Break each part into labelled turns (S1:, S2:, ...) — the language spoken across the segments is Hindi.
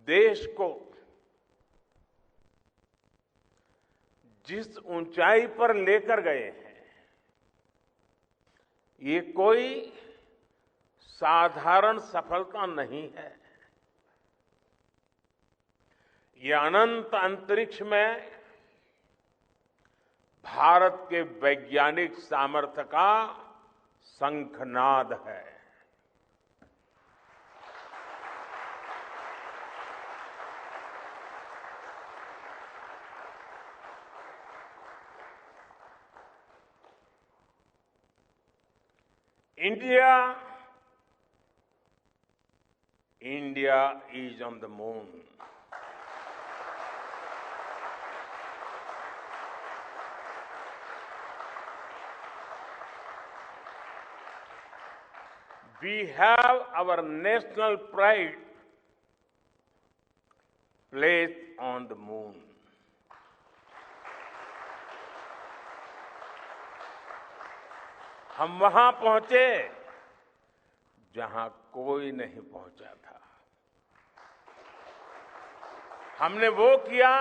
S1: देश को जिस ऊंचाई पर लेकर गए हैं, ये कोई साधारण सफलता नहीं है। ये अनंत अंतरिक्ष में भारत के वैज्ञानिक सामर्थ्य का शंखनाद है। India is on the moon. We have our national pride placed on the moon. हम वहां पहुंचे जहां कोई नहीं पहुंचा था। हमने वो किया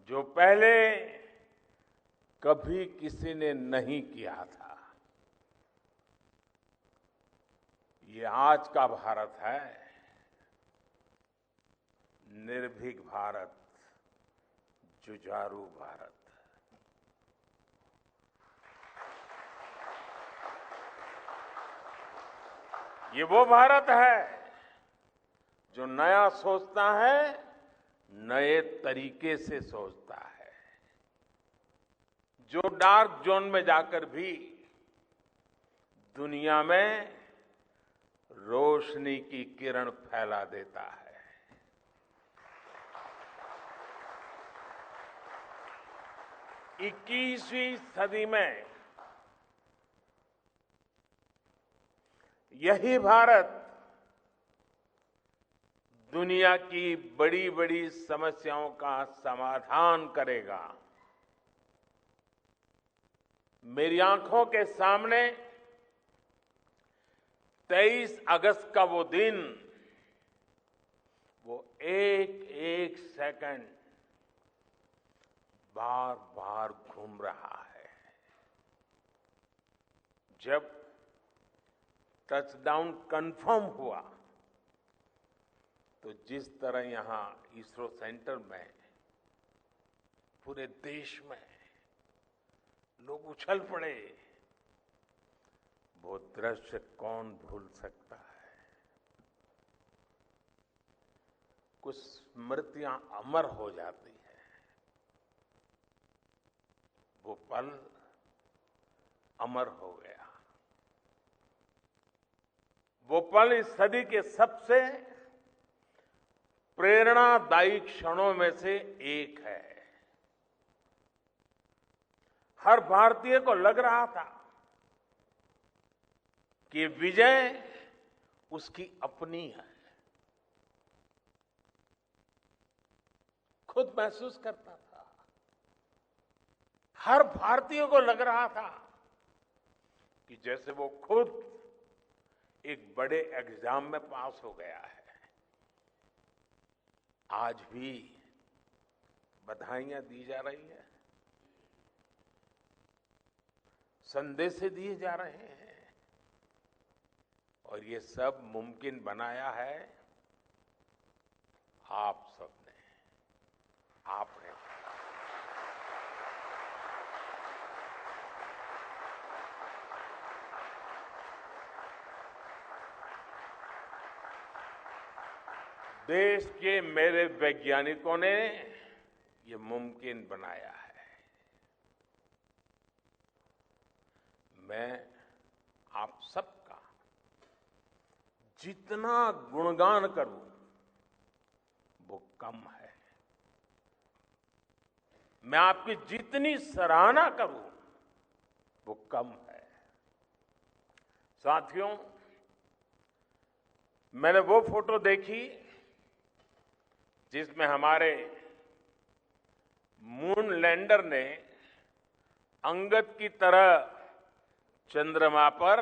S1: जो पहले कभी किसी ने नहीं किया था। ये आज का भारत है, निर्भीक भारत, जुझारू भारत। ये वो भारत है जो नया सोचता है, नए तरीके से सोचता है, जो डार्क जोन में जाकर भी दुनिया में रोशनी की किरण फैला देता है। 21वीं सदी में यही भारत दुनिया की बड़ी बड़ी समस्याओं का समाधान करेगा। मेरी आंखों के सामने 23 अगस्त का वो दिन, वो एक एक सेकंड बार बार घूम रहा है। जब टचडाउन कंफर्म हुआ तो जिस तरह यहां इसरो सेंटर में पूरे देश में लोग उछल पड़े, वो दृश्य कौन भूल सकता है। कुछ स्मृतियां अमर हो जाती हैं। वो पल अमर हो गया। वो पल इस सदी के सबसे प्रेरणादायी क्षणों में से एक है। हर भारतीय को लग रहा था कि विजय उसकी अपनी है। खुद महसूस करता था। हर भारतीय को लग रहा था कि जैसे वो खुद एक बड़े एग्जाम में पास हो गया है। आज भी बधाइयां दी जा रही हैं, संदेश दिए जा रहे हैं, और ये सब मुमकिन बनाया है आप सबने, आपने। देश के मेरे वैज्ञानिकों ने ये मुमकिन बनाया है। मैं आप सबका जितना गुणगान करूं वो कम है। मैं आपकी जितनी सराहना करूं वो कम है। साथियों, मैंने वो फोटो देखी जिसमें हमारे मून लैंडर ने अंगद की तरह चंद्रमा पर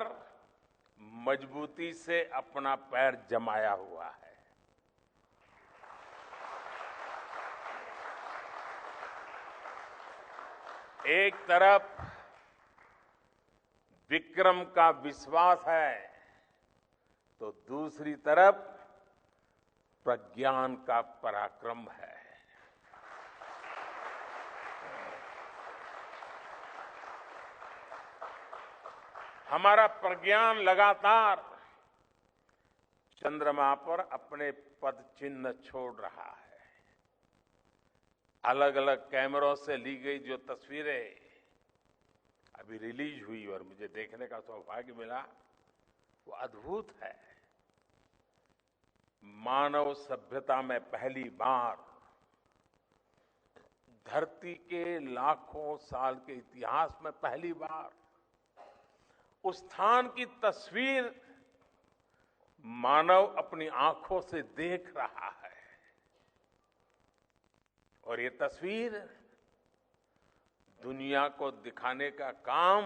S1: मजबूती से अपना पैर जमाया हुआ है। एक तरफ विक्रम का विश्वास है तो दूसरी तरफ प्रज्ञान का पराक्रम है। हमारा प्रज्ञान लगातार चंद्रमा पर अपने पद चिन्ह छोड़ रहा है। अलग अलग कैमरों से ली गई जो तस्वीरें अभी रिलीज हुई और मुझे देखने का सौभाग्य मिला, वो अद्भुत है। मानव सभ्यता में पहली बार धरती के लाखों साल के इतिहास में पहली बार उस स्थान की तस्वीर मानव अपनी आंखों से देख रहा है। और ये तस्वीर दुनिया को दिखाने का काम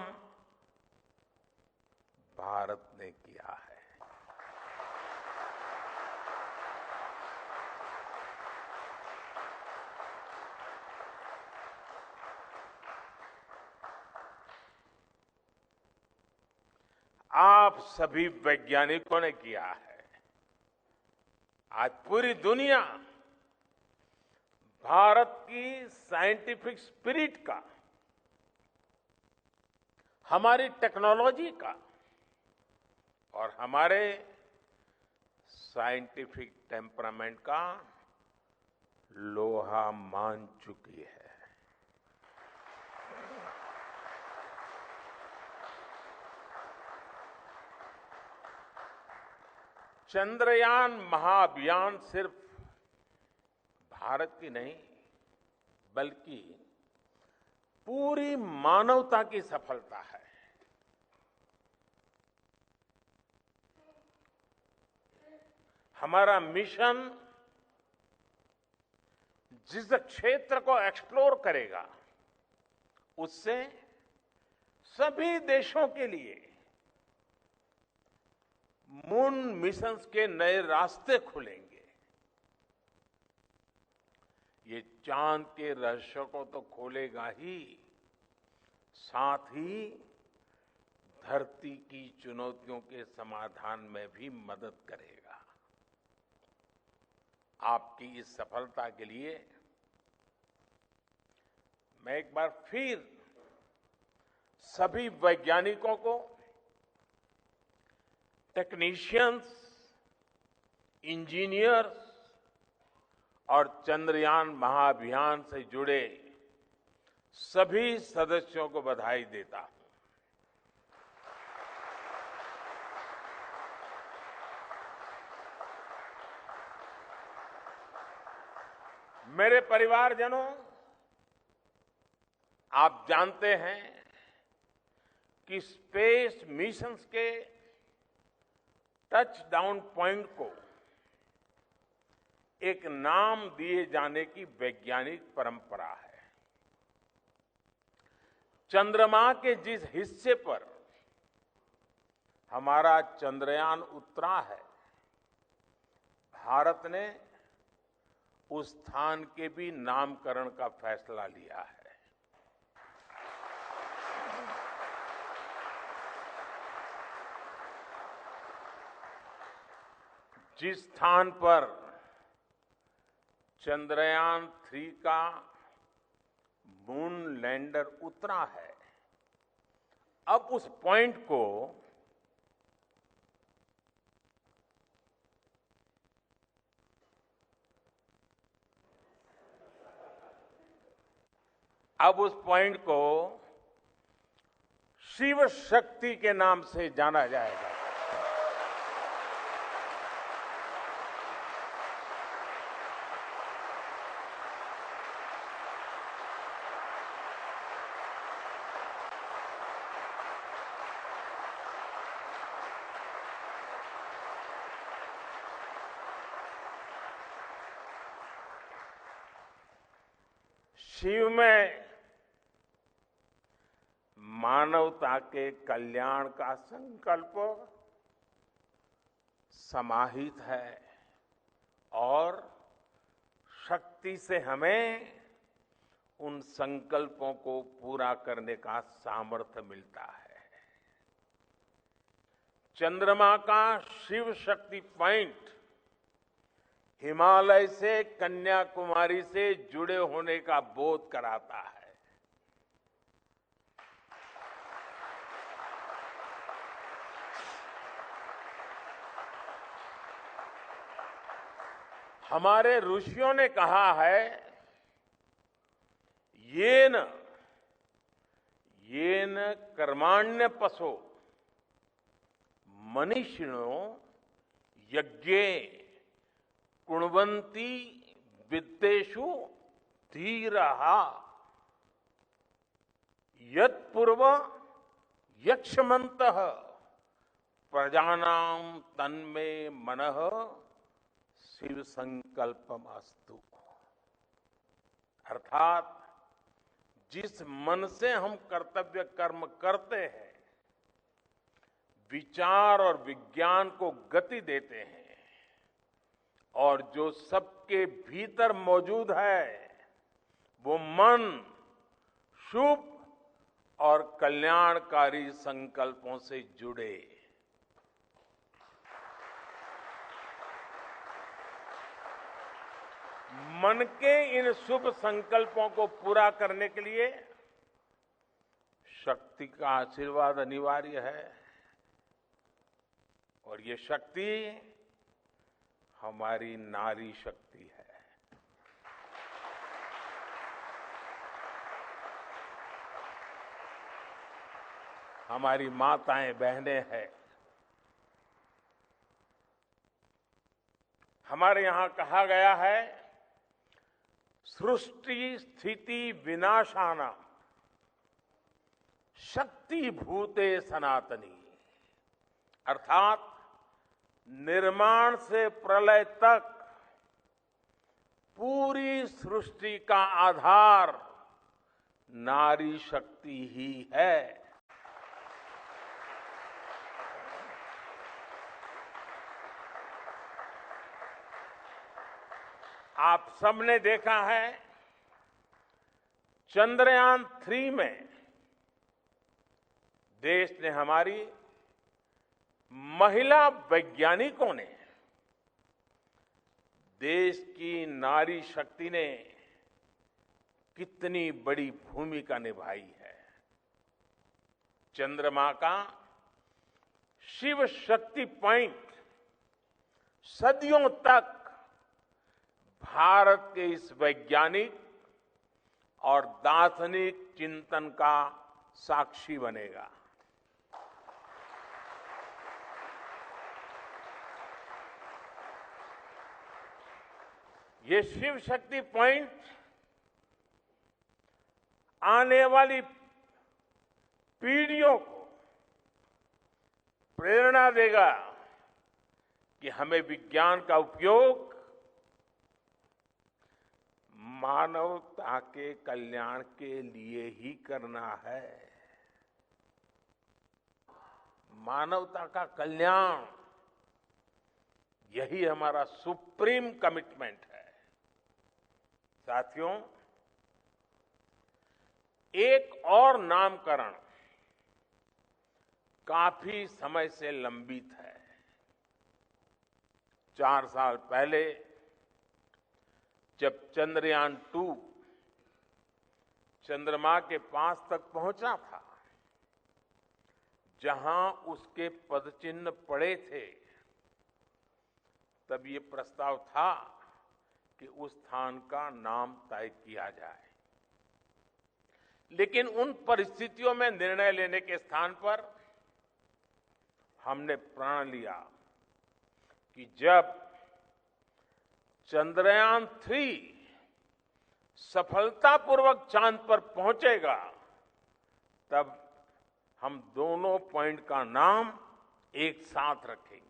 S1: भारत ने किया है। आप सभी वैज्ञानिकों ने किया है। आज पूरी दुनिया भारत की साइंटिफिक स्पिरिट का, हमारी टेक्नोलॉजी का और हमारे साइंटिफिक टेम्परामेंट का लोहा मान चुकी है। चंद्रयान महाअभियान सिर्फ भारत की नहीं बल्कि पूरी मानवता की सफलता है। हमारा मिशन जिस क्षेत्र को एक्सप्लोर करेगा उससे सभी देशों के लिए मून मिशंस के नए रास्ते खुलेंगे। ये चांद के रहस्य को तो खोलेगा ही, साथ ही धरती की चुनौतियों के समाधान में भी मदद करेगा। आपकी इस सफलता के लिए मैं एक बार फिर सभी वैज्ञानिकों को, टेक्नीशियंस, इंजीनियर्स और चंद्रयान महाअभियान से जुड़े सभी सदस्यों को बधाई देता हूं। मेरे परिवारजनों, आप जानते हैं कि स्पेस मिशंस के टच डाउन पॉइंट को एक नाम दिए जाने की वैज्ञानिक परंपरा है। चंद्रमा के जिस हिस्से पर हमारा चंद्रयान उतरा है, भारत ने उस स्थान के भी नामकरण का फैसला लिया है। जिस स्थान पर चंद्रयान 3 का मून लैंडर उतरा है, अब उस पॉइंट को शिव शक्ति के नाम से जाना जाएगा। शिव में मानवता के कल्याण का संकल्प समाहित है और शक्ति से हमें उन संकल्पों को पूरा करने का सामर्थ्य मिलता है। चंद्रमा का शिव शक्ति पॉइंट हिमालय से कन्याकुमारी से जुड़े होने का बोध कराता है। हमारे ऋषियों ने कहा है, येन कर्माण्य पशो मनीषिणो यज्ञे कुण्वन्ति वित्तेषु धीरः यत्पूर्व यक्ष्मन्तः प्रजानां तन्मे मनः शिव संकल्पमस्तु। अर्थात जिस मन से हम कर्तव्य कर्म करते हैं, विचार और विज्ञान को गति देते हैं और जो सबके भीतर मौजूद है, वो मन शुभ और कल्याणकारी संकल्पों से जुड़े। मन के इन शुभ संकल्पों को पूरा करने के लिए शक्ति का आशीर्वाद अनिवार्य है और ये शक्ति हमारी नारी शक्ति है। हमारी माताएं बहनें हैं। हमारे यहां कहा गया है, सृष्टि स्थिति विनाशाना शक्ति भूते सनातनी। अर्थात निर्माण से प्रलय तक पूरी सृष्टि का आधार नारी शक्ति ही है। आप सबने देखा है, चंद्रयान 3 में देश ने, हमारी महिला वैज्ञानिकों ने, देश की नारी शक्ति ने कितनी बड़ी भूमिका निभाई है। चंद्रमा का शिव शक्ति पॉइंट सदियों तक भारत के इस वैज्ञानिक और दार्शनिक चिंतन का साक्षी बनेगा। ये शिव शक्ति पॉइंट आने वाली पीढ़ियों को प्रेरणा देगा कि हमें विज्ञान का उपयोग मानवता के कल्याण के लिए ही करना है। मानवता का कल्याण, यही हमारा सुप्रीम कमिटमेंट है। साथियों, एक और नामकरण काफी समय से लंबित है। 4 साल पहले जब चंद्रयान 2 चंद्रमा के पास तक पहुंचा था, जहां उसके पदचिन्ह पड़े थे, तब ये प्रस्ताव था कि उस स्थान का नाम तय किया जाए। लेकिन उन परिस्थितियों में निर्णय लेने के स्थान पर हमने प्रण लिया कि जब चंद्रयान 3 सफलतापूर्वक चांद पर पहुंचेगा, तब हम दोनों पॉइंट का नाम एक साथ रखेंगे।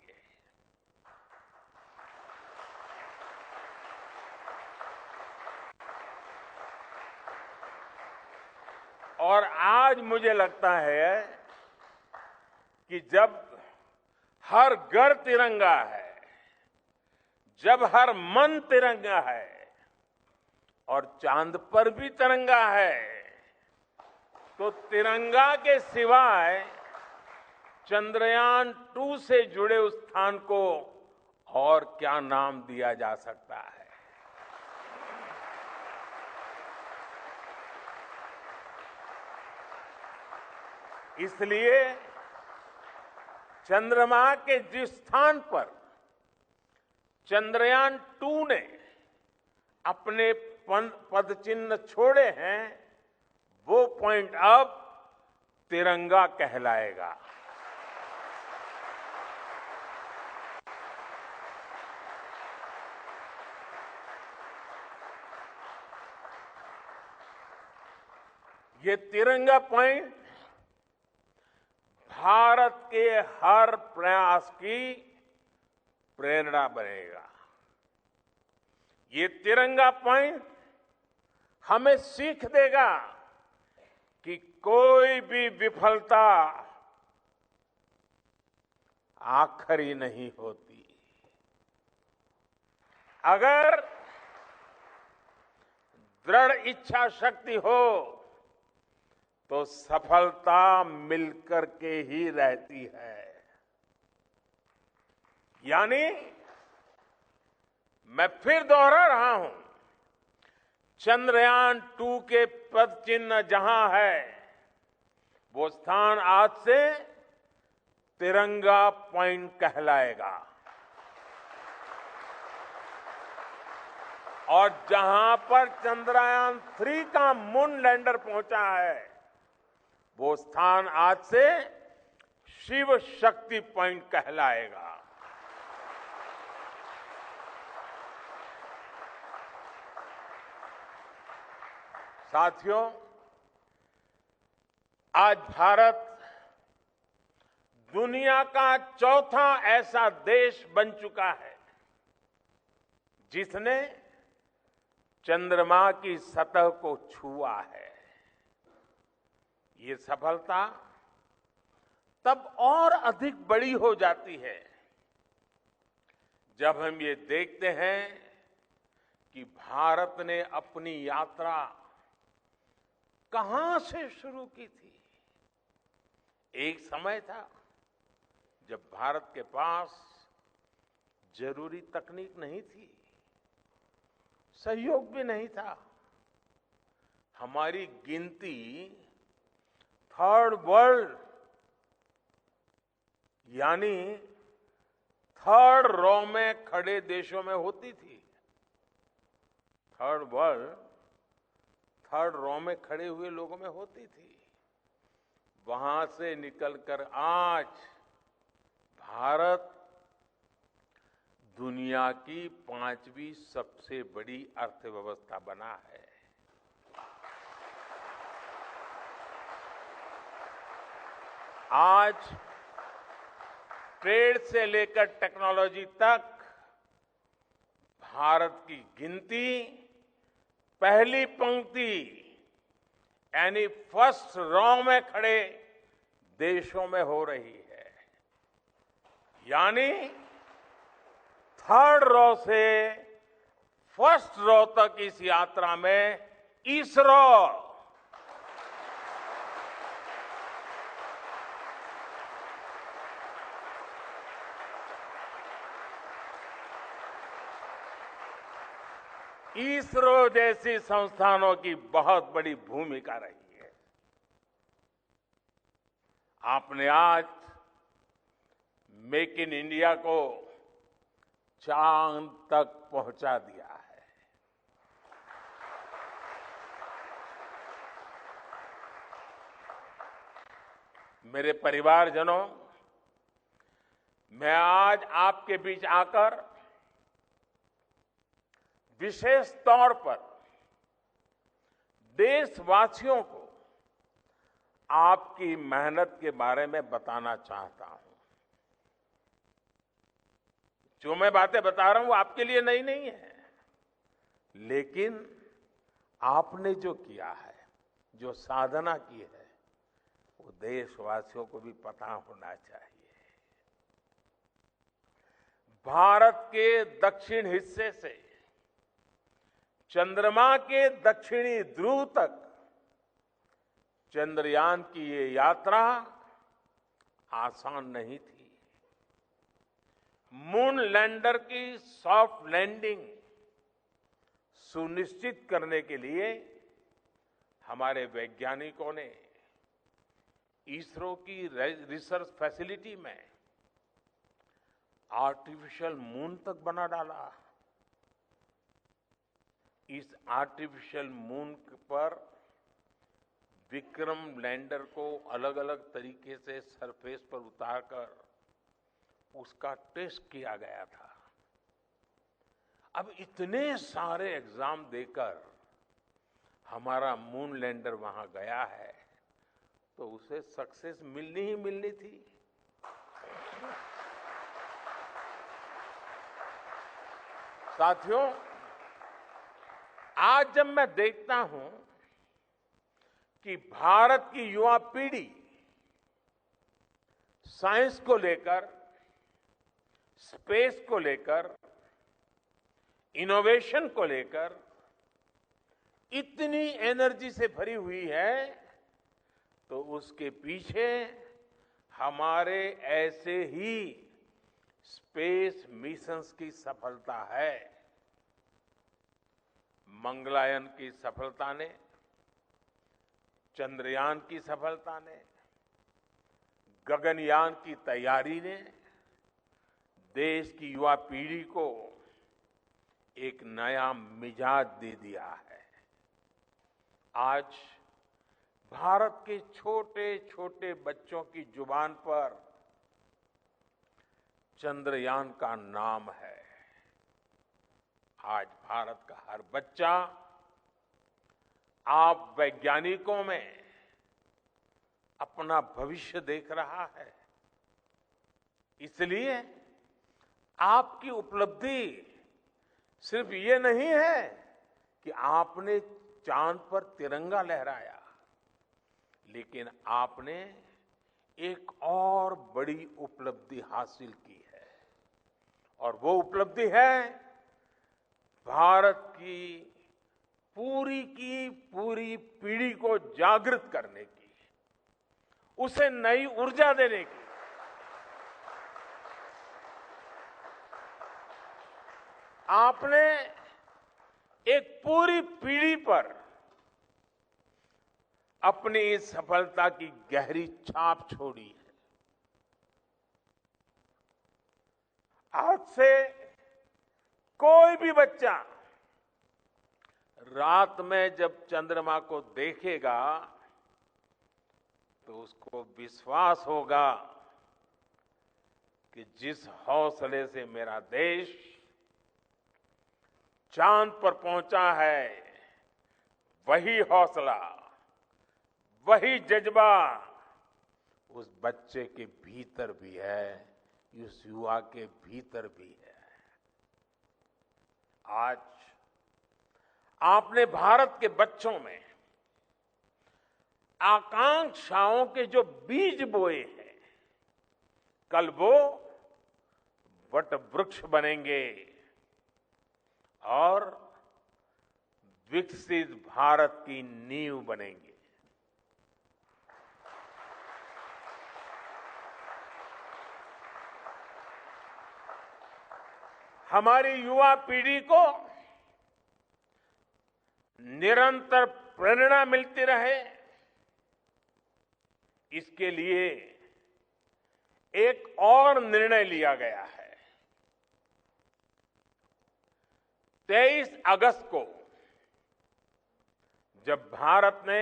S1: और आज मुझे लगता है कि जब हर घर तिरंगा है, जब हर मन तिरंगा है, और चांद पर भी तिरंगा है, तो तिरंगा के सिवाय चंद्रयान 2 से जुड़े उस स्थान को और क्या नाम दिया जा सकता है। इसलिए चंद्रमा के जिस स्थान पर चंद्रयान 2 ने अपने पदचिन्ह छोड़े हैं, वो पॉइंट अब तिरंगा कहलाएगा। ये तिरंगा पॉइंट भारत के हर प्रयास की प्रेरणा बनेगा। ये तिरंगा पॉइंट हमें सीख देगा कि कोई भी विफलता आखिरी नहीं होती। अगर दृढ़ इच्छा शक्ति हो तो सफलता मिलकर के ही रहती है। यानी मैं फिर दोहरा रहा हूं, चंद्रयान 2 के पद चिन्ह जहां है, वो स्थान आज से तिरंगा पॉइंट कहलाएगा। और जहां पर चंद्रयान 3 का मून लैंडर पहुंचा है, वो स्थान आज से शिव शक्ति पॉइंट कहलाएगा। साथियों, आज भारत दुनिया का चौथा ऐसा देश बन चुका है जिसने चंद्रमा की सतह को छुआ है। ये सफलता तब और अधिक बड़ी हो जाती है जब हम ये देखते हैं कि भारत ने अपनी यात्रा कहां से शुरू की थी। एक समय था जब भारत के पास जरूरी तकनीक नहीं थी, सहयोग भी नहीं था। हमारी गिनती थर्ड वर्ल्ड यानी थर्ड रॉ में खड़े देशों में होती थी। थर्ड वर्ल्ड थर्ड रॉ में खड़े हुए लोगों में होती थी। वहां से निकलकर आज भारत दुनिया की 5वीं सबसे बड़ी अर्थव्यवस्था बना है। आज ट्रेड से लेकर टेक्नोलॉजी तक भारत की गिनती पहली पंक्ति यानी फर्स्ट रॉ में खड़े देशों में हो रही है। यानी थर्ड रॉ से फर्स्ट रॉ तक इस यात्रा में इसरो जैसी संस्थानों की बहुत बड़ी भूमिका रही है। आपने आज मेक इन इंडिया को चांद तक पहुंचा दिया है। मेरे परिवारजनों, मैं आज आपके बीच आकर विशेष तौर पर देशवासियों को आपकी मेहनत के बारे में बताना चाहता हूं। जो मैं बातें बता रहा हूं वो आपके लिए नई नहीं है, लेकिन आपने जो किया है, जो साधना की है, वो देशवासियों को भी पता होना चाहिए। भारत के दक्षिण हिस्से से चंद्रमा के दक्षिणी ध्रुव तक चंद्रयान की ये यात्रा आसान नहीं थी। मून लैंडर की सॉफ्ट लैंडिंग सुनिश्चित करने के लिए हमारे वैज्ञानिकों ने इसरो की रिसर्च फैसिलिटी में आर्टिफिशियल मून तक बना डाला। इस आर्टिफिशियल मून पर विक्रम लैंडर को अलग अलग तरीके से सरफेस पर उतारकर उसका टेस्ट किया गया था। अब इतने सारे एग्जाम देकर हमारा मून लैंडर वहां गया है तो उसे सक्सेस मिलनी ही मिलनी थी। साथियों, आज जब मैं देखता हूं कि भारत की युवा पीढ़ी साइंस को लेकर, स्पेस को लेकर, इनोवेशन को लेकर इतनी एनर्जी से भरी हुई है तो उसके पीछे हमारे ऐसे ही स्पेस मिशंस की सफलता है। मंगलयान की सफलता ने, चंद्रयान की सफलता ने, गगनयान की तैयारी ने देश की युवा पीढ़ी को एक नया मिजाज दे दिया है। आज भारत के छोटे छोटे बच्चों की जुबान पर चंद्रयान का नाम है। आज भारत का हर बच्चा आप वैज्ञानिकों में अपना भविष्य देख रहा है। इसलिए आपकी उपलब्धि सिर्फ ये नहीं है कि आपने चांद पर तिरंगा लहराया, लेकिन आपने एक और बड़ी उपलब्धि हासिल की है और वो उपलब्धि है भारत की पूरी पीढ़ी को जागृत करने की, उसे नई ऊर्जा देने की। आपने एक पूरी पीढ़ी पर अपनी इस सफलता की गहरी छाप छोड़ी है। आज से कोई भी बच्चा रात में जब चंद्रमा को देखेगा तो उसको विश्वास होगा कि जिस हौसले से मेरा देश चांद पर पहुंचा है, वही हौसला, वही जज्बा उस बच्चे के भीतर भी है, उस युवा के भीतर भी है। आज आपने भारत के बच्चों में आकांक्षाओं के जो बीज बोए हैं, कल वो वट वृक्ष बनेंगे और विकसित भारत की नींव बनेंगे। हमारी युवा पीढ़ी को निरंतर प्रेरणा मिलती रहे, इसके लिए एक और निर्णय लिया गया है। 23 अगस्त को जब भारत ने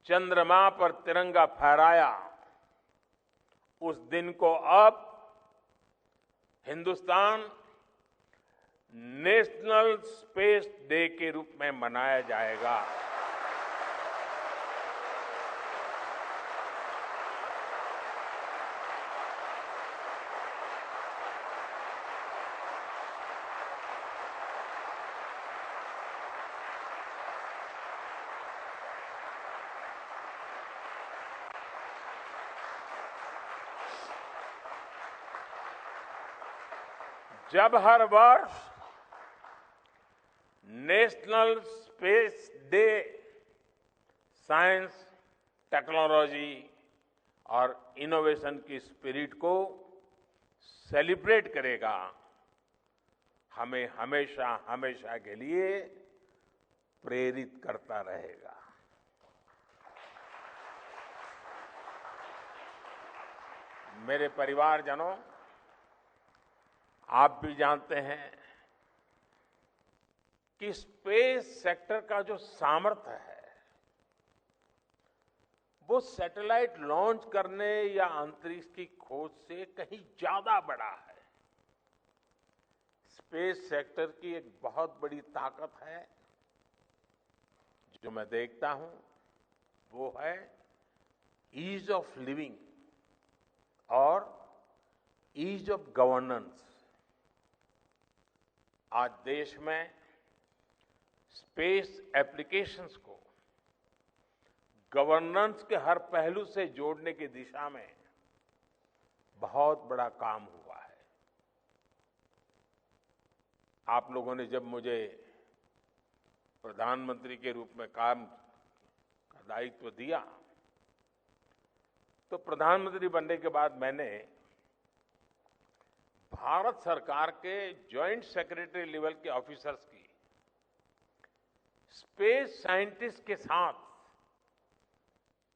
S1: चंद्रमा पर तिरंगा फहराया, उस दिन को अब हिंदुस्तान नेशनल स्पेस डे के रूप में मनाया जाएगा। जब हर वर्ष national space day science, technology और इनोवेशन की स्पिरिट को सेलिब्रेट करेगा, हमें हमेशा हमेशा के लिए प्रेरित करता रहेगा। मेरे परिवारजनों, आप भी जानते हैं कि स्पेस सेक्टर का जो सामर्थ्य है वो सैटेलाइट लॉन्च करने या अंतरिक्ष की खोज से कहीं ज्यादा बड़ा है। स्पेस सेक्टर की एक बहुत बड़ी ताकत है जो मैं देखता हूं, वो है ईज ऑफ लिविंग और ईज ऑफ गवर्नेंस। आज देश में स्पेस एप्लीकेशंस को गवर्नेंस के हर पहलू से जोड़ने की दिशा में बहुत बड़ा काम हुआ है। आप लोगों ने जब मुझे प्रधानमंत्री के रूप में काम का दायित्व दिया, तो प्रधानमंत्री बनने के बाद मैंने भारत सरकार के जॉइंट सेक्रेटरी लेवल के ऑफिसर्स की स्पेस साइंटिस्ट के साथ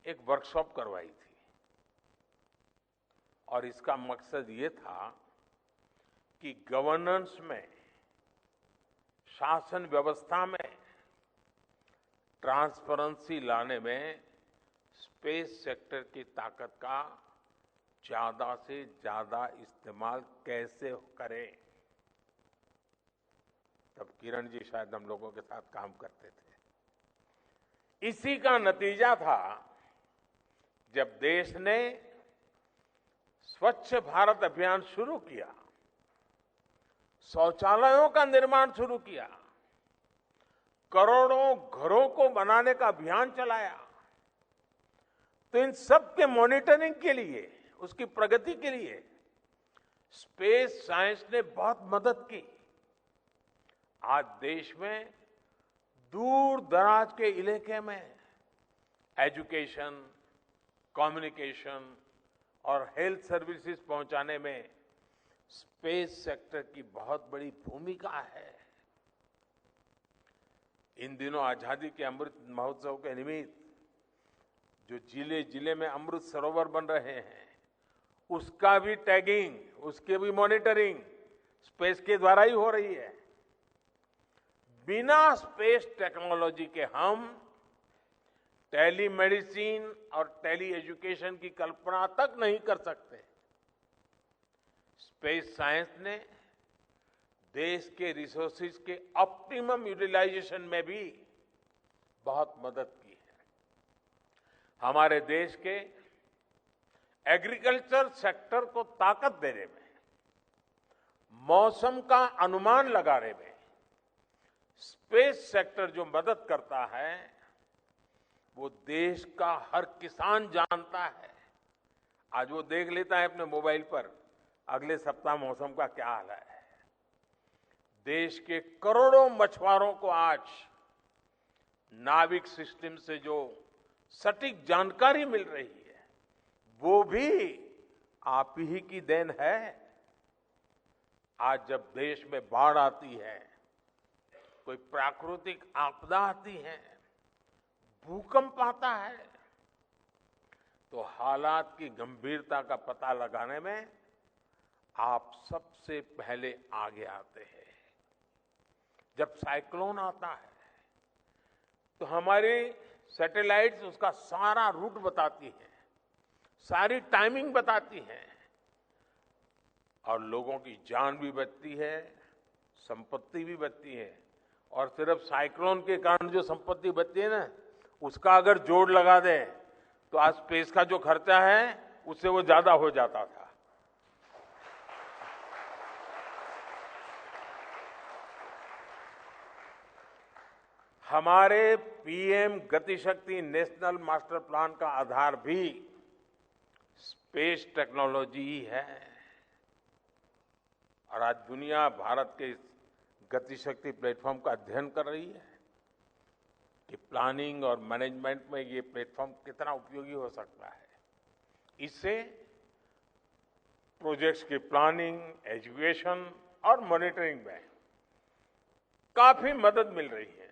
S1: एक वर्कशॉप करवाई थी और इसका मकसद ये था कि गवर्नेंस में, शासन व्यवस्था में ट्रांसपेरेंसी लाने में स्पेस सेक्टर की ताकत का ज्यादा से ज्यादा इस्तेमाल कैसे करें। तब किरण जी शायद हम लोगों के साथ काम करते थे। इसी का नतीजा था जब देश ने स्वच्छ भारत अभियान शुरू किया, शौचालयों का निर्माण शुरू किया, करोड़ों घरों को बनाने का अभियान चलाया, तो इन सब के मॉनिटरिंग के लिए, उसकी प्रगति के लिए स्पेस साइंस ने बहुत मदद की। आज देश में दूर दराज के इलाके में एजुकेशन, कम्युनिकेशन और हेल्थ सर्विसेज पहुंचाने में स्पेस सेक्टर की बहुत बड़ी भूमिका है। इन दिनों आजादी के अमृत महोत्सव के निमित्त जो जिले जिले में अमृत सरोवर बन रहे हैं, उसका भी टैगिंग, उसके भी मॉनिटरिंग स्पेस के द्वारा ही हो रही है। बिना स्पेस टेक्नोलॉजी के हम टेलीमेडिसिन और टेली एजुकेशन की कल्पना तक नहीं कर सकते। स्पेस साइंस ने देश के रिसोर्सेज के ऑप्टिमम यूटिलाइजेशन में भी बहुत मदद की है। हमारे देश के एग्रीकल्चर सेक्टर को ताकत देने में, मौसम का अनुमान लगाने में स्पेस सेक्टर जो मदद करता है वो देश का हर किसान जानता है। आज वो देख लेता है अपने मोबाइल पर अगले सप्ताह मौसम का क्या हाल है। देश के करोड़ों मछुआरों को आज नाविक सिस्टम से जो सटीक जानकारी मिल रही है वो भी आप ही की देन है। आज जब देश में बाढ़ आती है, कोई प्राकृतिक आपदा आती है, भूकंप आता है, तो हालात की गंभीरता का पता लगाने में आप सबसे पहले आगे आते हैं। जब साइक्लोन आता है तो हमारी सैटेलाइट्स उसका सारा रूट बताती है, सारी टाइमिंग बताती है और लोगों की जान भी बचती है, संपत्ति भी बचती है। और सिर्फ साइक्लोन के कारण जो संपत्ति बचती है ना, उसका अगर जोड़ लगा दे तो आज स्पेस का जो खर्चा है उससे वो ज्यादा हो जाता था। हमारे PM Gatishakti national master plan का आधार भी स्पेस टेक्नोलॉजी ही है। और आज दुनिया भारत के इस गतिशक्ति प्लेटफॉर्म का अध्ययन कर रही है कि प्लानिंग और मैनेजमेंट में ये प्लेटफॉर्म कितना उपयोगी हो सकता है। इससे प्रोजेक्ट्स की प्लानिंग, एजुकेशन और मॉनिटरिंग में काफी मदद मिल रही है।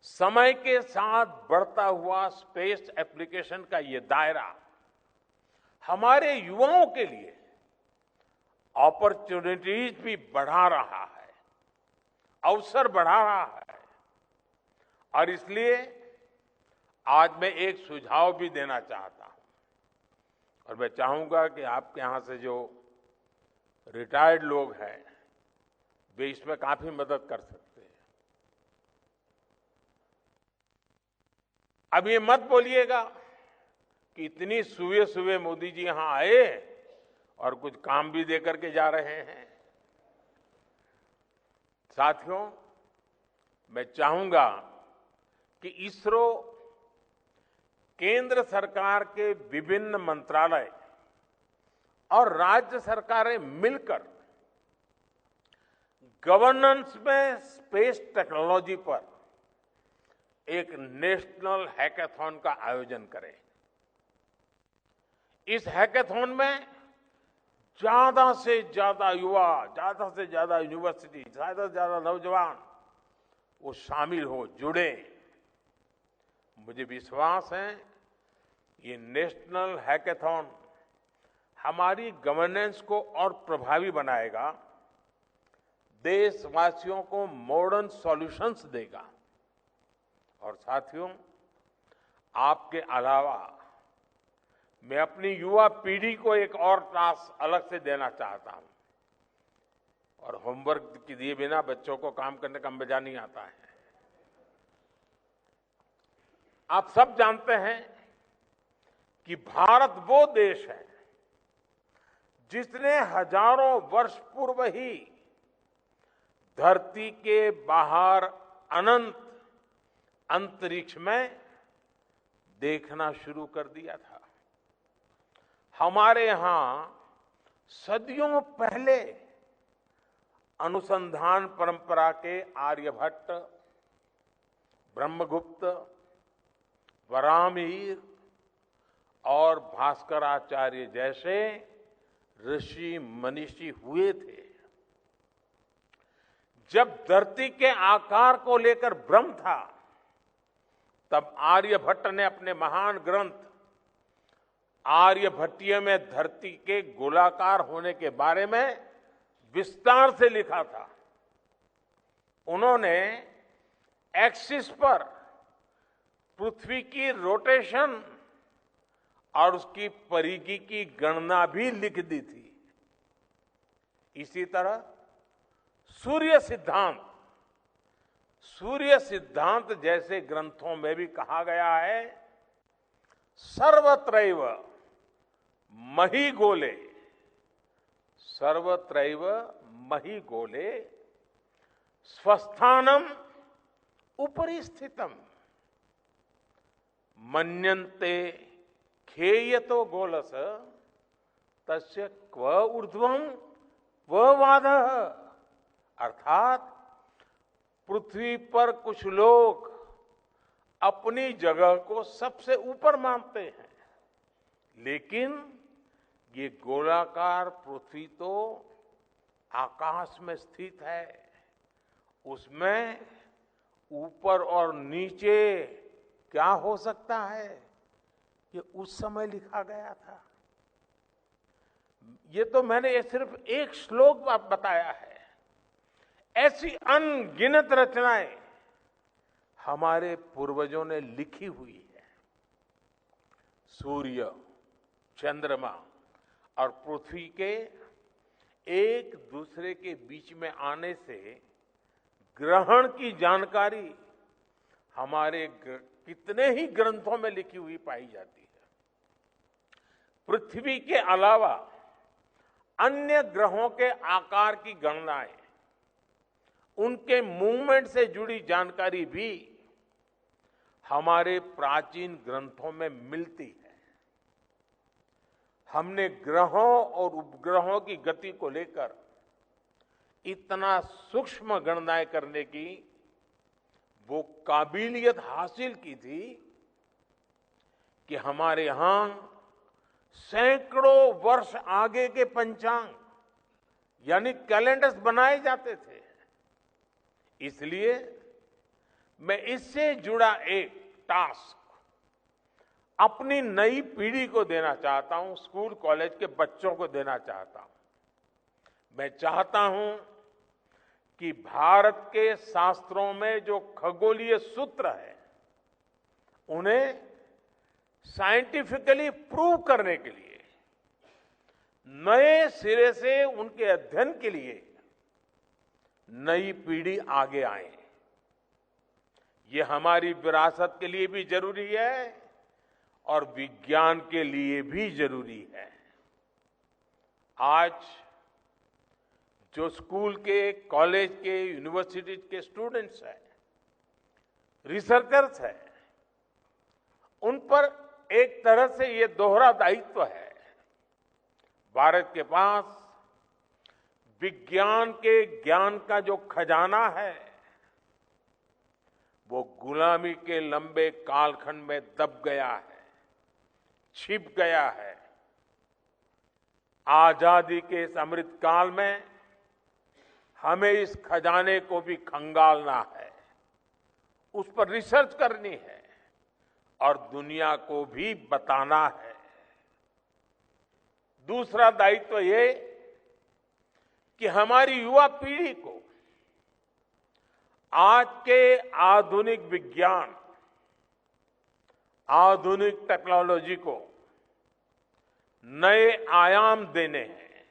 S1: समय के साथ बढ़ता हुआ स्पेस एप्लीकेशन का ये दायरा हमारे युवाओं के लिए अपॉर्चुनिटीज भी बढ़ा रहा है, अवसर बढ़ा रहा है। और इसलिए आज मैं एक सुझाव भी देना चाहता हूं और मैं चाहूंगा कि आपके यहां से जो रिटायर्ड लोग हैं वे इसमें काफी मदद कर सकते हैं। अब ये मत बोलिएगा कि इतनी सुबह सुबह मोदी जी यहां आए और कुछ काम भी देकर के जा रहे हैं। साथियों, मैं चाहूंगा कि इसरो केंद्र सरकार के विभिन्न मंत्रालय और राज्य सरकारें मिलकर गवर्नेंस में स्पेस टेक्नोलॉजी पर एक नेशनल हैकाथॉन का आयोजन करें। इस हैकाथॉन में ज्यादा से ज्यादा युवा, ज्यादा से ज्यादा यूनिवर्सिटी, ज्यादा से ज्यादा नौजवान वो शामिल हो, जुड़े। मुझे विश्वास है ये नेशनल हैकाथॉन हमारी गवर्नेंस को और प्रभावी बनाएगा, देशवासियों को मॉडर्न सॉल्यूशंस देगा। और साथियों, आपके अलावा मैं अपनी युवा पीढ़ी को एक और टास्क अलग से देना चाहता हूं। और होमवर्क के दिए बिना बच्चों को काम करने का मजा नहीं आता है। आप सब जानते हैं कि भारत वो देश है जिसने हजारों वर्ष पूर्व ही धरती के बाहर अनंत अंतरिक्ष में देखना शुरू कर दिया था। हमारे यहां सदियों पहले अनुसंधान परंपरा के आर्यभट्ट, ब्रह्मगुप्त, वराहमिहिर और भास्कराचार्य जैसे ऋषि मनीषी हुए थे। जब धरती के आकार को लेकर भ्रम था, तब आर्यभट्ट ने अपने महान ग्रंथ आर्यभट्टीय में धरती के गोलाकार होने के बारे में विस्तार से लिखा था। उन्होंने एक्सिस पर पृथ्वी की रोटेशन और उसकी परिधि की गणना भी लिख दी थी। इसी तरह सूर्य सिद्धांत जैसे ग्रंथों में भी कहा गया है, सर्वत्रैव महिगोले, सर्वत्रैव महिगोले स्वस्थानम उपरि स्थितम मन्यन्ते खेयतो गोलस तस्य क्व ऊर्ध्वं क्व वादः। अर्थात पृथ्वी पर कुछ लोग अपनी जगह को सबसे ऊपर मानते हैं, लेकिन ये गोलाकार पृथ्वी तो आकाश में स्थित है, उसमें ऊपर और नीचे क्या हो सकता है, ये उस समय लिखा गया था। ये तो मैंने ये सिर्फ एक श्लोक बताया है। ऐसी अनगिनत रचनाएं हमारे पूर्वजों ने लिखी हुई है। सूर्य, चंद्रमा और पृथ्वी के एक दूसरे के बीच में आने से ग्रहण की जानकारी हमारे कितने ही ग्रंथों में लिखी हुई पाई जाती है। पृथ्वी के अलावा अन्य ग्रहों के आकार की गणनाएं, उनके मूवमेंट से जुड़ी जानकारी भी हमारे प्राचीन ग्रंथों में मिलती है। हमने ग्रहों और उपग्रहों की गति को लेकर इतना सूक्ष्म गणनाएं करने की वो काबिलियत हासिल की थी कि हमारे यहां सैकड़ों वर्ष आगे के पंचांग यानी कैलेंडर्स बनाए जाते थे। इसलिए मैं इससे जुड़ा एक टास्क अपनी नई पीढ़ी को देना चाहता हूं, स्कूल कॉलेज के बच्चों को देना चाहता हूं। मैं चाहता हूं कि भारत के शास्त्रों में जो खगोलीय सूत्र है उन्हें साइंटिफिकली प्रूव करने के लिए नए सिरे से उनके अध्ययन के लिए नई पीढ़ी आगे आए। ये हमारी विरासत के लिए भी जरूरी है और विज्ञान के लिए भी जरूरी है। आज जो स्कूल के, कॉलेज के, यूनिवर्सिटी के स्टूडेंट्स हैं, रिसर्चर्स हैं, उन पर एक तरह से ये दोहरा दायित्व है। भारत के पास विज्ञान के ज्ञान का जो खजाना है वो गुलामी के लंबे कालखंड में दब गया है, छिप गया है। आजादी के इस अमृत काल में हमें इस खजाने को भी खंगालना है, उस पर रिसर्च करनी है और दुनिया को भी बताना है। दूसरा दायित्व ये कि हमारी युवा पीढ़ी को आज के आधुनिक विज्ञान, आधुनिक टेक्नोलॉजी को नए आयाम देने हैं।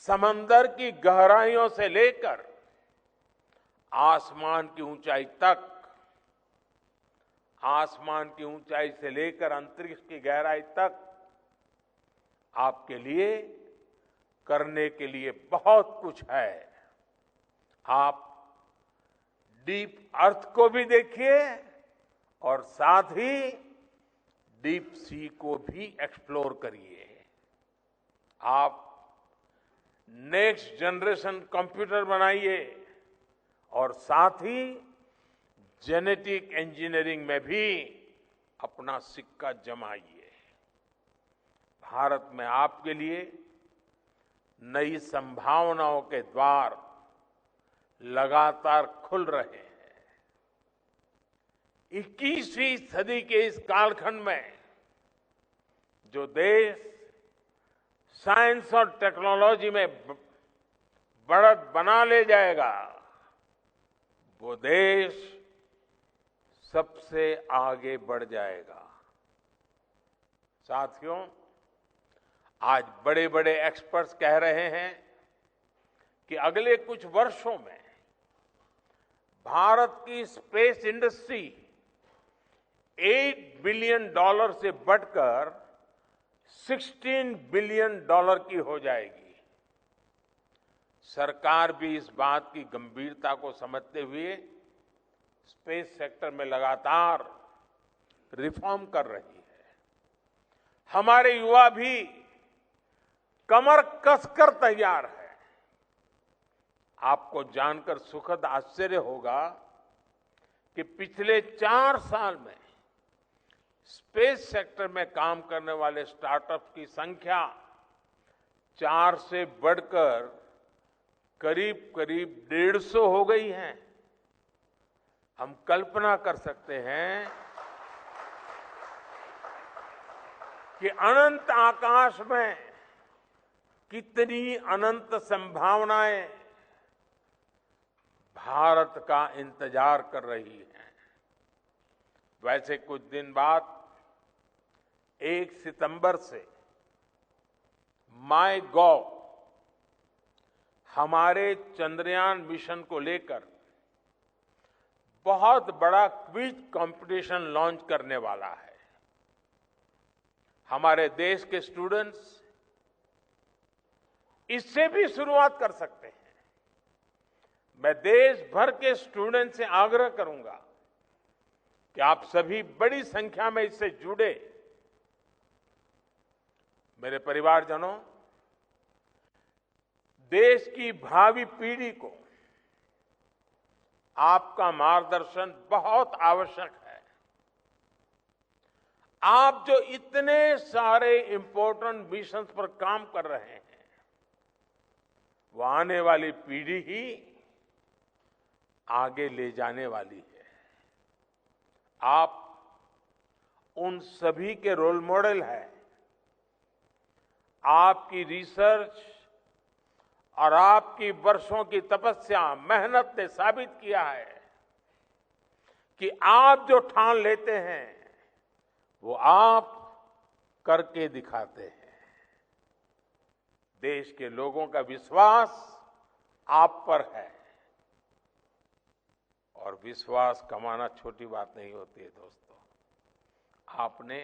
S1: समंदर की गहराइयों से लेकर आसमान की ऊंचाई तक, आसमान की ऊंचाई से लेकर अंतरिक्ष की गहराई तक आपके लिए करने के लिए बहुत कुछ है। आप डीप अर्थ को भी देखिए और साथ ही डीप सी को भी एक्सप्लोर करिए। आप नेक्स्ट जनरेशन कंप्यूटर बनाइए और साथ ही जेनेटिक इंजीनियरिंग में भी अपना सिक्का जमाइए। भारत में आपके लिए नई संभावनाओं के द्वार लगातार खुल रहे हैं। 21वीं सदी के इस कालखंड में जो देश साइंस और टेक्नोलॉजी में बढ़त बना ले जाएगा, वो देश सबसे आगे बढ़ जाएगा। साथियों, आज बड़े बड़े एक्सपर्ट्स कह रहे हैं कि अगले कुछ वर्षों में भारत की स्पेस इंडस्ट्री $8 बिलियन से बढ़कर $16 बिलियन की हो जाएगी। सरकार भी इस बात की गंभीरता को समझते हुए स्पेस सेक्टर में लगातार रिफॉर्म कर रही है। हमारे युवा भी कमर कसकर तैयार है। आपको जानकर सुखद आश्चर्य होगा कि पिछले 4 साल में स्पेस सेक्टर में काम करने वाले स्टार्टअप की संख्या 4 से बढ़कर करीब करीब 150 हो गई है। हम कल्पना कर सकते हैं कि अनंत आकाश में कितनी अनंत संभावनाएं भारत का इंतजार कर रही हैं। वैसे कुछ दिन बाद 1 सितंबर से MyGov हमारे चंद्रयान मिशन को लेकर बहुत बड़ा क्विज कंपटीशन लॉन्च करने वाला है। हमारे देश के स्टूडेंट्स इससे भी शुरुआत कर सकते हैं। मैं देश भर के स्टूडेंट से आग्रह करूंगा कि आप सभी बड़ी संख्या में इससे जुड़े। मेरे परिवारजनों, देश की भावी पीढ़ी को आपका मार्गदर्शन बहुत आवश्यक है। आप जो इतने सारे इंपॉर्टेंट मिशंस पर काम कर रहे हैं, वो आने वाली पीढ़ी ही आगे ले जाने वाली है। आप उन सभी के रोल मॉडल हैं। आपकी रिसर्च और आपकी वर्षों की तपस्या, मेहनत ने साबित किया है कि आप जो ठान लेते हैं वो आप करके दिखाते हैं। देश के लोगों का विश्वास आप पर है और विश्वास कमाना छोटी बात नहीं होती है दोस्तों। आपने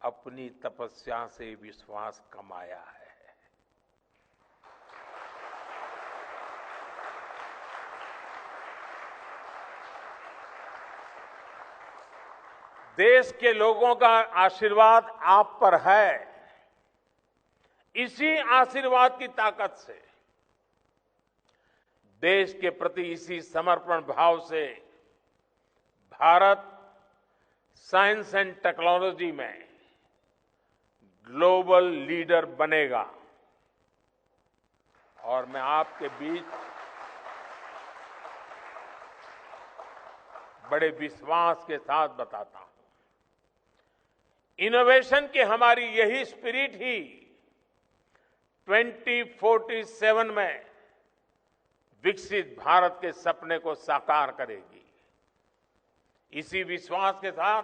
S1: अपनी तपस्या से विश्वास कमाया है। देश के लोगों का आशीर्वाद आप पर है। इसी आशीर्वाद की ताकत से, देश के प्रति इसी समर्पण भाव से भारत साइंस एंड टेक्नोलॉजी में ग्लोबल लीडर बनेगा। और मैं आपके बीच बड़े विश्वास के साथ बताता हूं, इनोवेशन की हमारी यही स्पिरिट ही 2047 में विकसित भारत के सपने को साकार करेगी। इसी विश्वास के साथ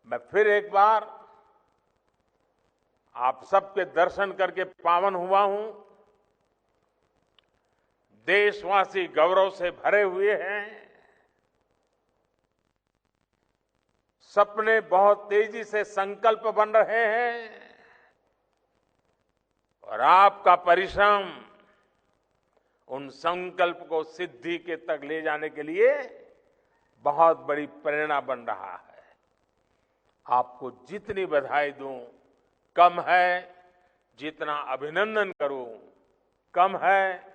S1: मैं फिर एक बार आप सबके दर्शन करके पावन हुआ हूं। देशवासी गौरव से भरे हुए हैं। सपने बहुत तेजी से संकल्प बन रहे हैं और आपका परिश्रम उन संकल्प को सिद्धि के तक ले जाने के लिए बहुत बड़ी प्रेरणा बन रहा है। आपको जितनी बधाई दूं कम है, जितना अभिनंदन करूं कम है।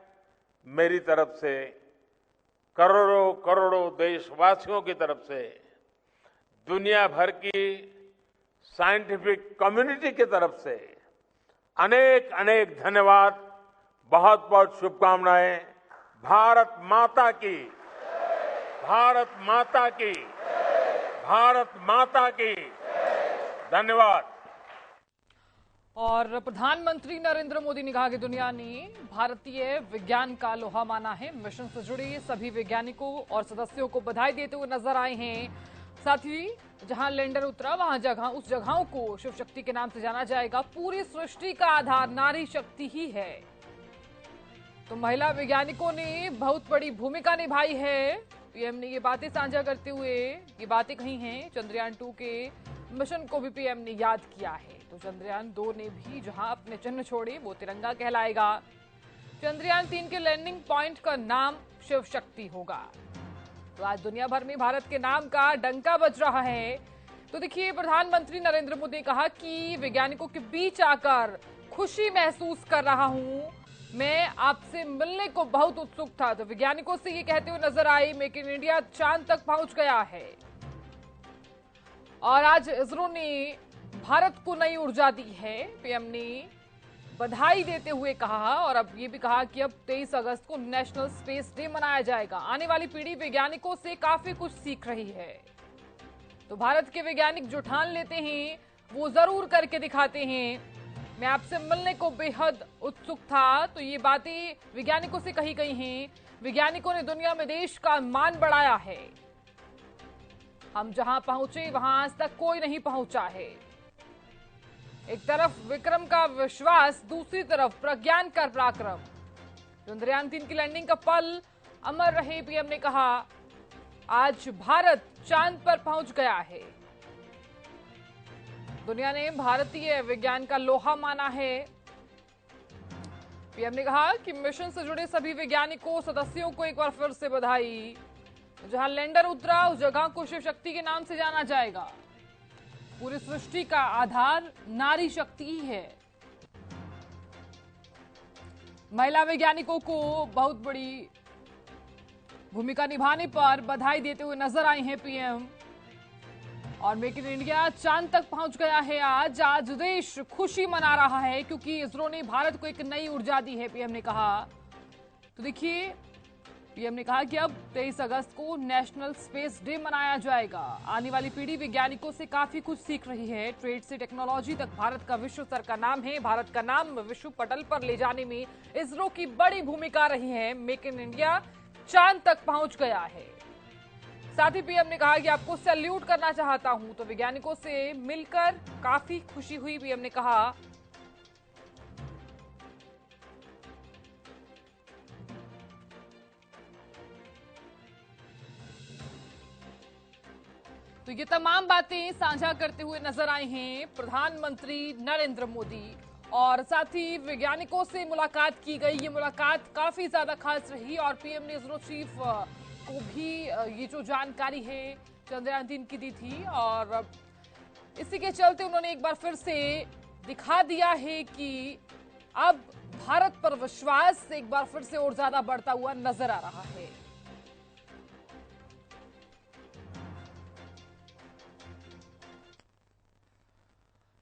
S1: मेरी तरफ से, करोड़ों करोड़ों देशवासियों की तरफ से, दुनिया भर की साइंटिफिक कम्युनिटी की तरफ से अनेक अनेक धन्यवाद, बहुत बहुत शुभकामनाएं। भारत माता की, भारत माता की, भारत माता की। धन्यवाद।
S2: और प्रधानमंत्री नरेंद्र मोदी ने कहा कि दुनिया ने भारतीय विज्ञान का लोहा माना है। मिशन से जुड़े सभी वैज्ञानिकों और सदस्यों को बधाई देते हुए नजर आए हैं। साथ ही जहां लैंडर उतरा वहां उस जगहों को शिव शक्ति के नाम से जाना जाएगा। पूरी सृष्टि का आधार नारी शक्ति ही है। तो महिला वैज्ञानिकों ने बहुत बड़ी भूमिका निभाई है। पीएम ने ये बातें साझा करते हुए ये बातें कही हैं। चंद्रयान 2 के मिशन को भी पीएम ने याद किया है। तो चंद्रयान 2 ने भी जहां अपने चिन्ह छोड़े वो तिरंगा कहलाएगा। चंद्रयान 3 के लैंडिंग पॉइंट का नाम शिव शक्ति होगा। तो आज दुनिया भर में भारत के नाम का डंका बज रहा है। तो देखिए, प्रधानमंत्री नरेंद्र मोदी ने कहा कि वैज्ञानिकों के बीच आकर खुशी महसूस कर रहा हूं। मैं आपसे मिलने को बहुत उत्सुक था। तो वैज्ञानिकों से ये कहते हुए नजर आए, मेक इन इंडिया चांद तक पहुंच गया है। और आज इसरो ने भारत को नई ऊर्जा दी है। पीएम ने बधाई देते हुए कहा और अब ये भी कहा कि अब 23 अगस्त को नेशनल स्पेस डे मनाया जाएगा। आने वाली पीढ़ी वैज्ञानिकों से काफी कुछ सीख रही है। तो भारत के वैज्ञानिक जो ठान लेते हैं वो जरूर करके दिखाते हैं। मैं आपसे मिलने को बेहद उत्सुक था। तो ये बातें वैज्ञानिकों से कही गई हैं। वैज्ञानिकों ने दुनिया में देश का मान बढ़ाया है। हम जहां पहुंचे वहां आज तक कोई नहीं पहुंचा है। एक तरफ विक्रम का विश्वास, दूसरी तरफ प्रज्ञान का पराक्रम। चंद्रयान 3 की लैंडिंग का पल अमर रहे। पीएम ने कहा आज भारत चांद पर पहुंच गया है। दुनिया ने भारतीय विज्ञान का लोहा माना है। पीएम ने कहा कि मिशन से जुड़े सभी वैज्ञानिकों सदस्यों को एक बार फिर से बधाई। जहां लैंडर उतरा उस जगह को शिव शक्ति के नाम से जाना जाएगा। पूरी सृष्टि का आधार नारी शक्ति ही है। महिला वैज्ञानिकों को बहुत बड़ी भूमिका निभाने पर बधाई देते हुए नजर आई हैं पीएम। और मेक इन इंडिया चांद तक पहुंच गया है। आज देश खुशी मना रहा है क्योंकि इसरो ने भारत को एक नई ऊर्जा दी है, पीएम ने कहा। तो देखिए, पीएम ने कहा कि अब 23 अगस्त को नेशनल स्पेस डे मनाया जाएगा। आने वाली पीढ़ी वैज्ञानिकों से काफी कुछ सीख रही है। ट्रेड से टेक्नोलॉजी तक भारत का विश्व स्तर का नाम है। भारत का नाम विश्व पटल पर ले जाने में इसरो की बड़ी भूमिका रही है। मेक इन इंडिया चांद तक पहुंच गया है। साथ ही पीएम ने कहा कि आपको सैल्यूट करना चाहता हूं। तो वैज्ञानिकों से मिलकर काफी खुशी हुई, पीएम ने कहा। तो ये तमाम बातें साझा करते हुए नजर आए हैं प्रधानमंत्री नरेंद्र मोदी। और साथ ही वैज्ञानिकों से मुलाकात की गई। ये मुलाकात काफी ज्यादा खास रही और पीएम ने इसरो चीफ को भी ये जो जानकारी है चंद्रयान 3 की दी थी। और इसी के चलते उन्होंने एक बार फिर से दिखा दिया है कि अब भारत पर विश्वास एक बार फिर से और ज्यादा बढ़ता हुआ नजर आ रहा है।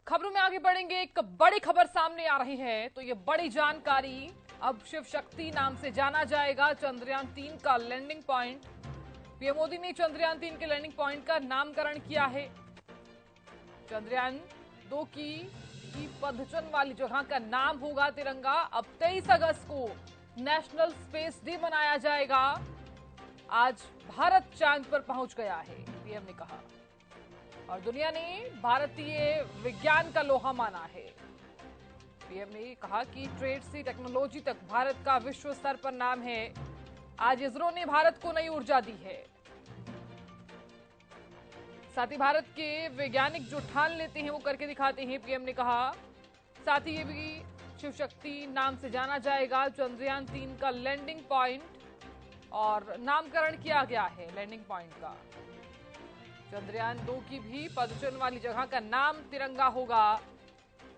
S2: खबरों में आगे बढ़ेंगे। एक बड़ी खबर सामने आ रही है। तो ये बड़ी जानकारी, अब शिव शक्ति नाम से जाना जाएगा चंद्रयान 3 का लैंडिंग पॉइंट। पीएम मोदी ने चंद्रयान 3 के लैंडिंग पॉइंट का नामकरण किया है। चंद्रयान 2 की पदचन वाली जगह का नाम होगा तिरंगा। अब 23 अगस्त को नेशनल स्पेस डे मनाया जाएगा। आज भारत चांद पर पहुंच गया है, पीएम ने कहा। और दुनिया ने भारतीय विज्ञान का लोहा माना है। पीएम ने कहा कि ट्रेड से टेक्नोलॉजी तक भारत का विश्व स्तर पर नाम है। आज इसरो ने भारत को नई ऊर्जा दी है। साथ ही भारत के वैज्ञानिक जो ठान लेते हैं वो करके दिखाते हैं, पीएम ने कहा। साथ ही ये भी शिव शक्ति नाम से जाना जाएगा चंद्रयान 3 का लैंडिंग पॉइंट। और नामकरण किया गया है लैंडिंग पॉइंट का। चंद्रयान 2 की भी पदचन वाली जगह का नाम तिरंगा होगा।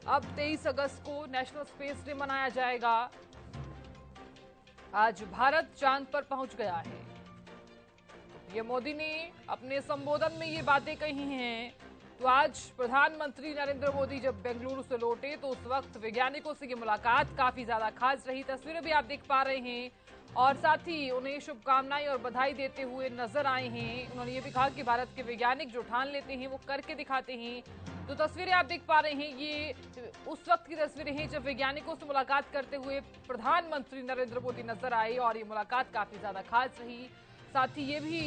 S2: अब 23 अगस्त को नेशनल स्पेस डे मनाया जाएगा। आज भारत चांद पर पहुंच गया है। ये मोदी ने अपने संबोधन में ये बातें कही हैं। तो आज प्रधानमंत्री नरेंद्र मोदी जब बेंगलुरु से लौटे तो उस वक्त वैज्ञानिकों से ये मुलाकात काफी ज्यादा खास रही। तस्वीरें भी आप देख पा रहे हैं। और साथ ही उन्हें शुभकामनाएं और बधाई देते हुए नजर आए हैं। उन्होंने ये भी कहा कि भारत के वैज्ञानिक जो ठान लेते हैं वो करके दिखाते हैं। तो तस्वीरें आप देख पा रहे हैं, ये उस वक्त की तस्वीरें हैं जब वैज्ञानिकों से मुलाकात करते हुए प्रधानमंत्री नरेंद्र मोदी नजर आए। और ये मुलाकात काफी ज्यादा खास रही। साथ ही ये भी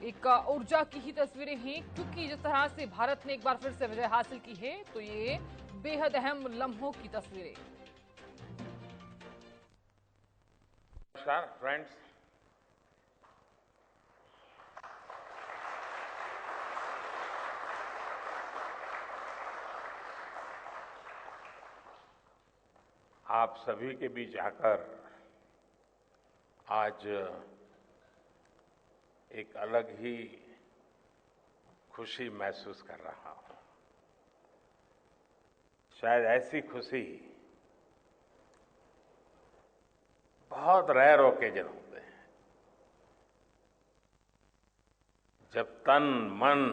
S2: एक ऊर्जा की ही तस्वीरें हैं क्योंकि जिस तरह से भारत ने एक बार फिर से विजय हासिल की है तो ये बेहद अहम लम्हों की तस्वीरें।
S1: नमस्कार फ्रेंड्स, आप सभी के बीच आकर आज एक अलग ही खुशी महसूस कर रहा हूं। शायद ऐसी खुशी बहुत रेयर ओकेजन होते हैं जब तन मन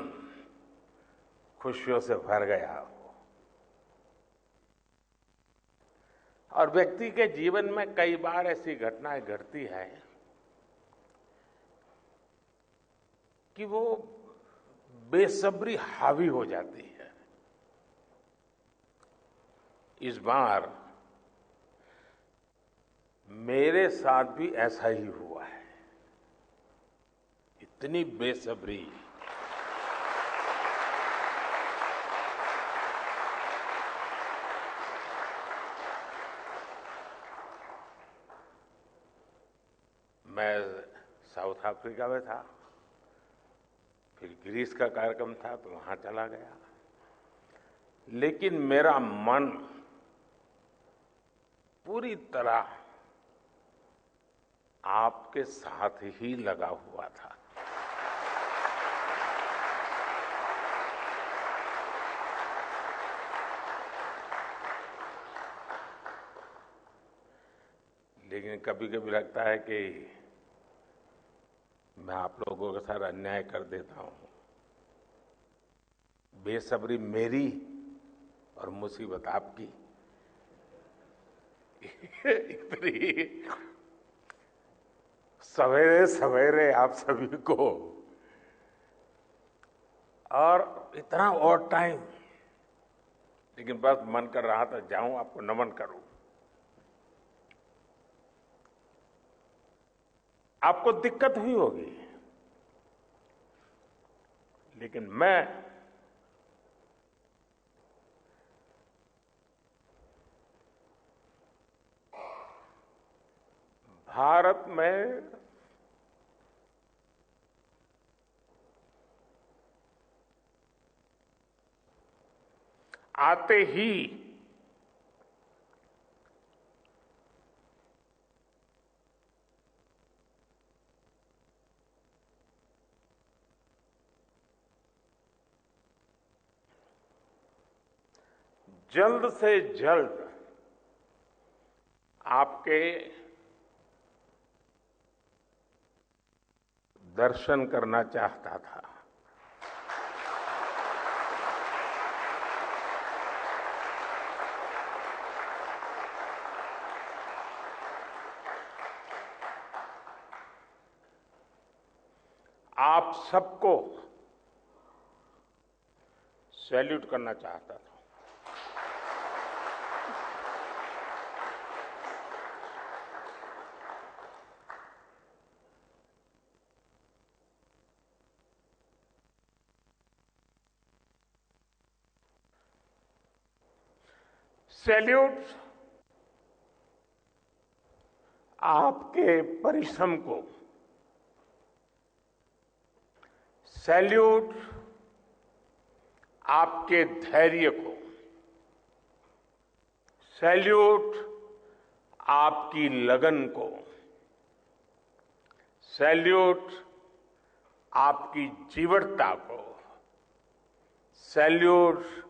S1: खुशियों से भर गया हो। और व्यक्ति के जीवन में कई बार ऐसी घटनाएं घटती है कि वो बेसब्री हावी हो जाती है। इस बार मेरे साथ भी ऐसा ही हुआ है। इतनी बेसब्री, मैं साउथ अफ्रीका में था, फिर ग्रीस का कार्यक्रम था तो वहां चला गया, लेकिन मेरा मन पूरी तरह आपके साथ ही लगा हुआ था। लेकिन कभी कभी लगता है कि मैं आप लोगों के साथ अन्याय कर देता हूं। बेसब्री मेरी और मुसीबत आपकी। इतनी सवेरे सवेरे आप सभी को और इतना और टाइम, लेकिन बस मन कर रहा था जाऊं आपको नमन करूं। आपको दिक्कत हुई होगी, लेकिन मैं भारत में आते ही जल्द से जल्द आपके दर्शन करना चाहता था। आप सबको सैल्यूट करना चाहता था। सैल्यूट आपके परिश्रम को, सैल्यूट आपके धैर्य को, सैल्यूट आपकी लगन को, सैल्यूट आपकी जीवटता को, सैल्यूट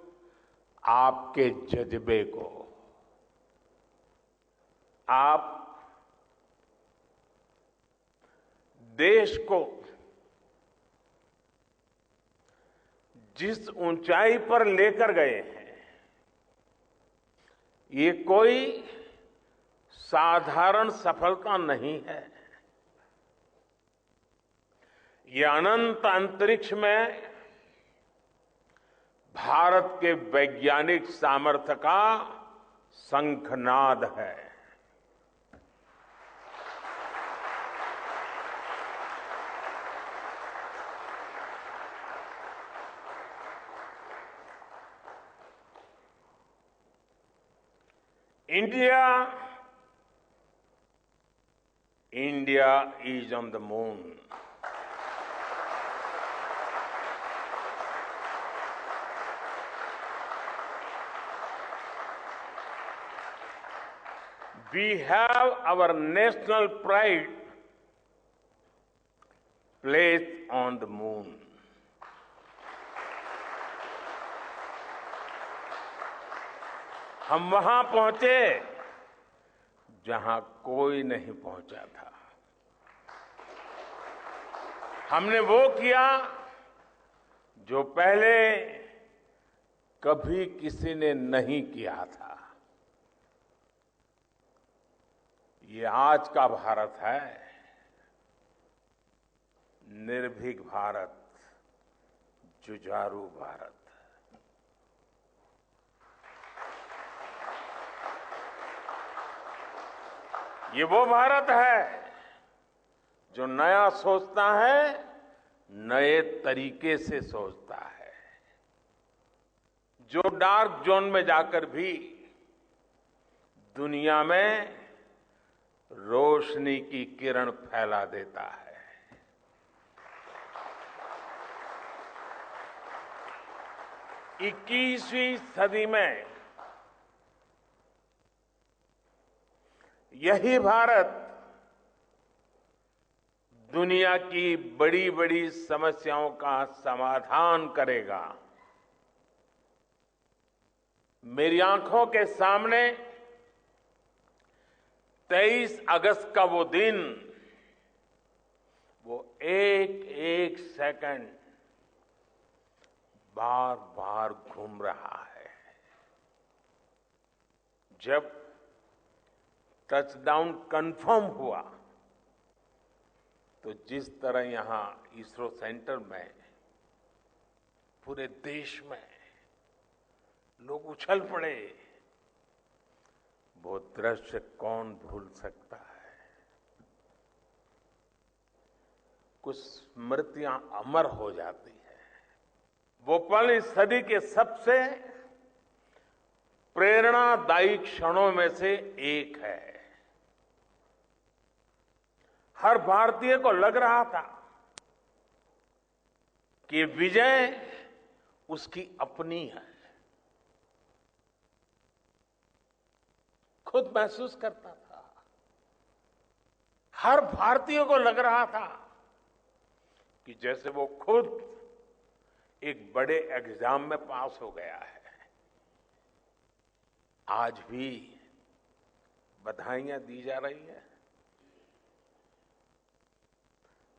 S1: आपके जज्बे को। आप देश को जिस ऊंचाई पर लेकर गए हैं, ये कोई साधारण सफलता नहीं है। ये अनंत अंतरिक्ष में भारत के वैज्ञानिक सामर्थ्य का शंखनाद है। India is on the moon. We have our national pride placed on the moon. हम वहां पहुंचे जहां कोई नहीं पहुंचा था। हमने वो किया जो पहले कभी किसी ने नहीं किया था। ये आज का भारत है, निर्भीक भारत, जुझारू भारत। ये वो भारत है जो नया सोचता है, नए तरीके से सोचता है, जो डार्क जोन में जाकर भी दुनिया में रोशनी की किरण फैला देता है। 21वीं सदी में यही भारत दुनिया की बड़ी बड़ी समस्याओं का समाधान करेगा। मेरी आंखों के सामने 23 अगस्त का वो दिन, वो एक एक सेकंड बार बार घूम रहा है। जब टचडाउन कंफर्म हुआ तो जिस तरह यहां इसरो सेंटर में, पूरे देश में लोग उछल पड़े, वो दृश्य कौन भूल सकता है। कुछ स्मृतियां अमर हो जाती है। वो पल इस सदी के सबसे प्रेरणादायी क्षणों में से एक है। हर भारतीय को लग रहा था कि विजय उसकी अपनी है। खुद महसूस करता था। हर भारतीय को लग रहा था कि जैसे वो खुद एक बड़े एग्जाम में पास हो गया है। आज भी बधाइयां दी जा रही है,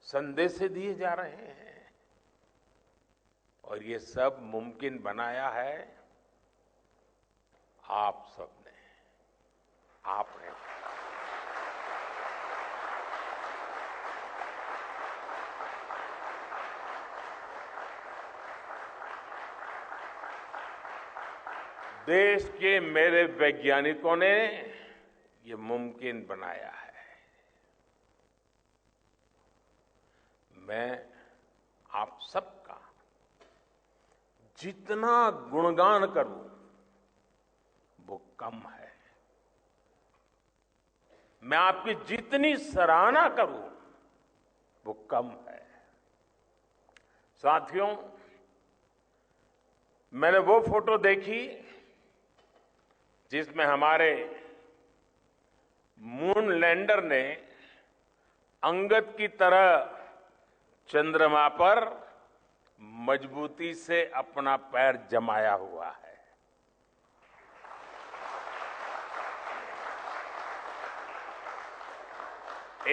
S1: संदेश दिए जा रहे हैं, और ये सब मुमकिन बनाया है आप सबने, आपने। देश के मेरे वैज्ञानिकों ने ये मुमकिन बनाया है। मैं आप सबका जितना गुणगान करूं वो कम है। मैं आपकी जितनी सराहना करूं वो कम है। साथियों, मैंने वो फोटो देखी जिसमें हमारे मून लैंडर ने अंगद की तरह चंद्रमा पर मजबूती से अपना पैर जमाया हुआ है।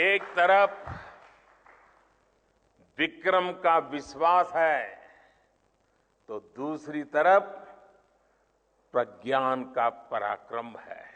S1: एक तरफ विक्रम का विश्वास है तो दूसरी तरफ प्रज्ञान का पराक्रम है।